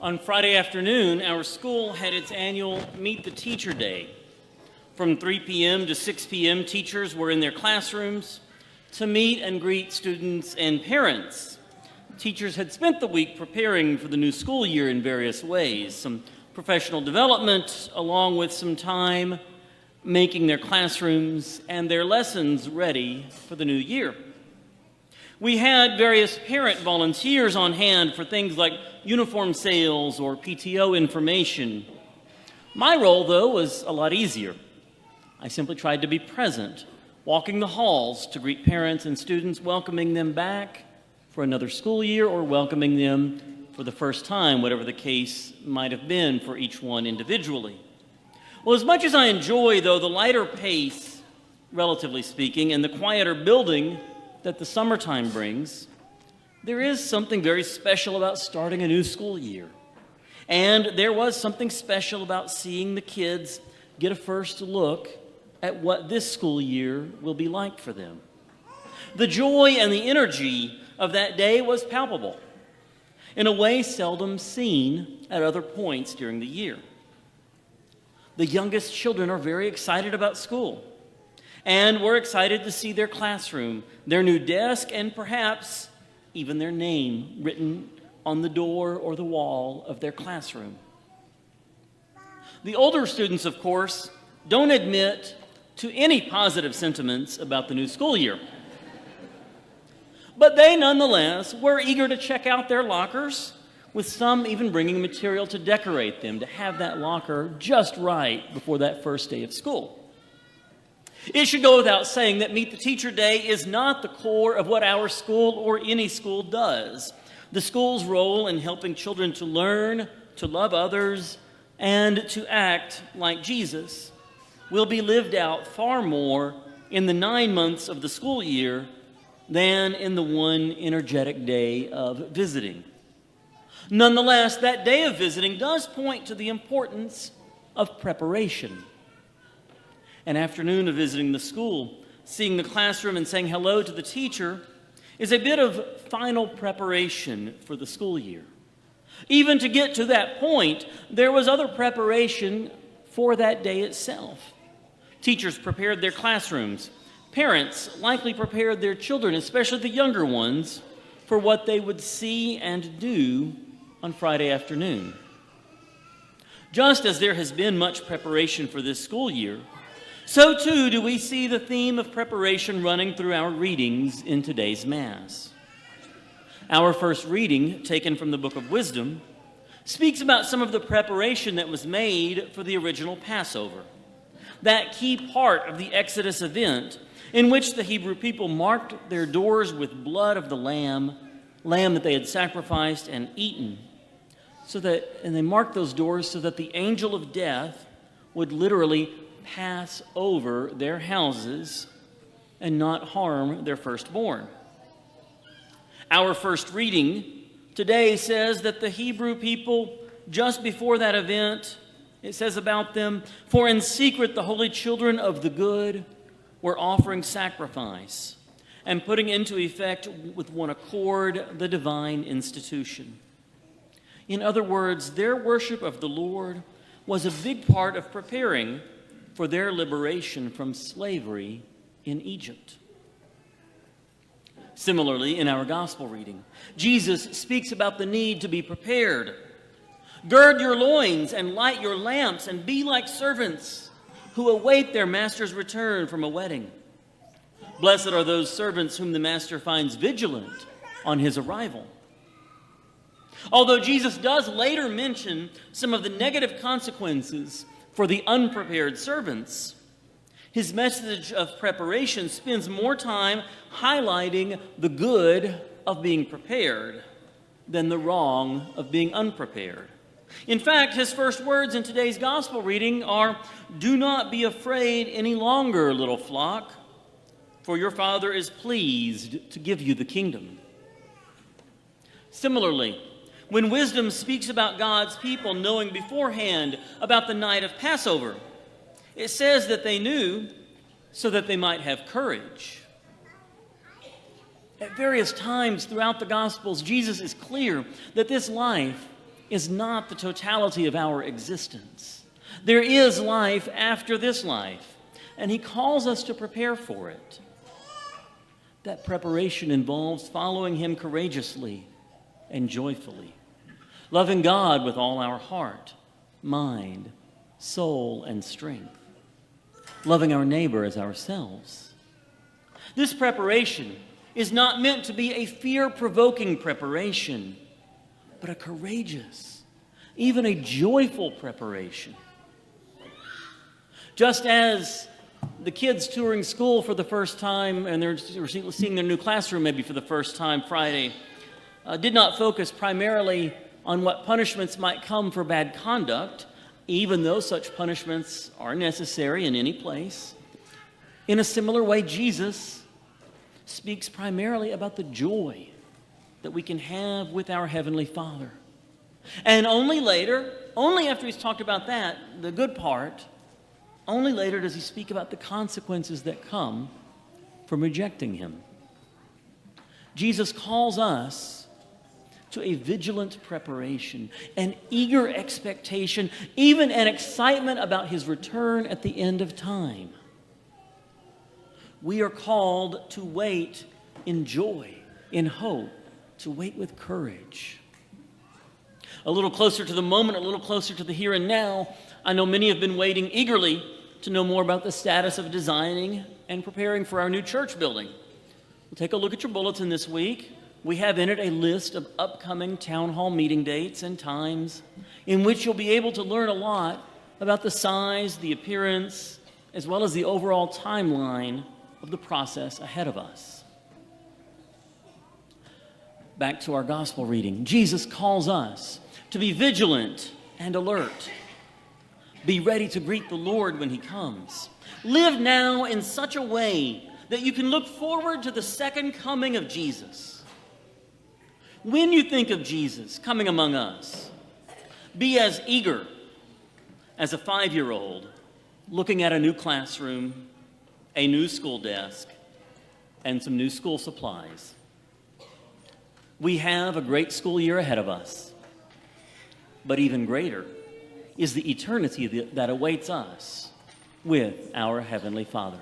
On Friday afternoon, our school had its annual Meet the Teacher Day. From 3 p.m. to 6 p.m., teachers were in their classrooms to meet and greet students and parents. Teachers had spent the week preparing for the new school year in various ways, some professional development, along with some time making their classrooms and their lessons ready for the new year. We had various parent volunteers on hand for things like uniform sales or PTO information. My role, though, was a lot easier. I simply tried to be present, walking the halls to greet parents and students, welcoming them back for another school year or welcoming them for the first time, whatever the case might have been for each one individually. Well, as much as I enjoy, though, the lighter pace, relatively speaking, and the quieter building that the summertime brings, there is something very special about starting a new school year. And there was something special about seeing the kids get a first look at what this school year will be like for them. The joy and the energy of that day was palpable, in a way seldom seen at other points during the year. The youngest children are very excited about school, and we're excited to see their classroom, their new desk, and perhaps even their name written on the door or the wall of their classroom. The older students, of course, don't admit to any positive sentiments about the new school year. But they nonetheless were eager to check out their lockers, with some even bringing material to decorate them, to have that locker just right before that first day of school. It should go without saying that Meet the Teacher Day is not the core of what our school or any school does. The school's role in helping children to learn, to love others, and to act like Jesus will be lived out far more in the 9 months of the school year than in the one energetic day of visiting. Nonetheless, that day of visiting does point to the importance of preparation. An afternoon of visiting the school, seeing the classroom and saying hello to the teacher is a bit of final preparation for the school year. Even to get to that point, there was other preparation for that day itself. Teachers prepared their classrooms. Parents likely prepared their children, especially the younger ones, for what they would see and do on Friday afternoon. Just as there has been much preparation for this school year, so too do we see the theme of preparation running through our readings in today's Mass. Our first reading, taken from the Book of Wisdom, speaks about some of the preparation that was made for the original Passover, that key part of the Exodus event in which the Hebrew people marked their doors with blood of the lamb that they had sacrificed and eaten, and they marked those doors so that the angel of death would literally pass over their houses and not harm their firstborn. Our first reading today says that the Hebrew people, just before that event, it says about them, "For in secret the holy children of the good were offering sacrifice and putting into effect with one accord the divine institution." In other words, their worship of the Lord was a big part of preparing for their liberation from slavery in Egypt. Similarly, in our gospel reading, Jesus speaks about the need to be prepared. "Gird your loins and light your lamps and be like servants who await their master's return from a wedding. Blessed are those servants whom the master finds vigilant on his arrival." Although Jesus does later mention some of the negative consequences for the unprepared servants, his message of preparation spends more time highlighting the good of being prepared than the wrong of being unprepared. In fact, his first words in today's gospel reading are, "Do not be afraid any longer, little flock, for your Father is pleased to give you the kingdom." Similarly, when wisdom speaks about God's people knowing beforehand about the night of Passover, it says that they knew so that they might have courage. At various times throughout the Gospels, Jesus is clear that this life is not the totality of our existence. There is life after this life, and He calls us to prepare for it. That preparation involves following Him courageously and joyfully, loving God with all our heart, mind, soul, and strength, loving our neighbor as ourselves. This preparation is not meant to be a fear-provoking preparation, but a courageous, even a joyful preparation. Just as the kids touring school for the first time, and they're seeing their new classroom maybe for the first time Friday, did not focus primarily on what punishments might come for bad conduct, even though such punishments are necessary in any place. In a similar way, Jesus speaks primarily about the joy that we can have with our Heavenly Father. And only later, only after He's talked about that, the good part, only later does He speak about the consequences that come from rejecting Him. Jesus calls us to a vigilant preparation, an eager expectation, even an excitement about His return at the end of time. We are called to wait in joy, in hope, to wait with courage. A little closer to the moment, a little closer to the here and now, I know many have been waiting eagerly to know more about the status of designing and preparing for our new church building. We'll take a look at your bulletin this week. We have in it a list of upcoming town hall meeting dates and times in which you'll be able to learn a lot about the size, the appearance, as well as the overall timeline of the process ahead of us. Back to our gospel reading. Jesus calls us to be vigilant and alert. Be ready to greet the Lord when He comes. Live now in such a way that you can look forward to the second coming of Jesus. When you think of Jesus coming among us, be as eager as a 5-year-old looking at a new classroom, a new school desk, and some new school supplies. We have a great school year ahead of us, but even greater is the eternity that awaits us with our Heavenly Father.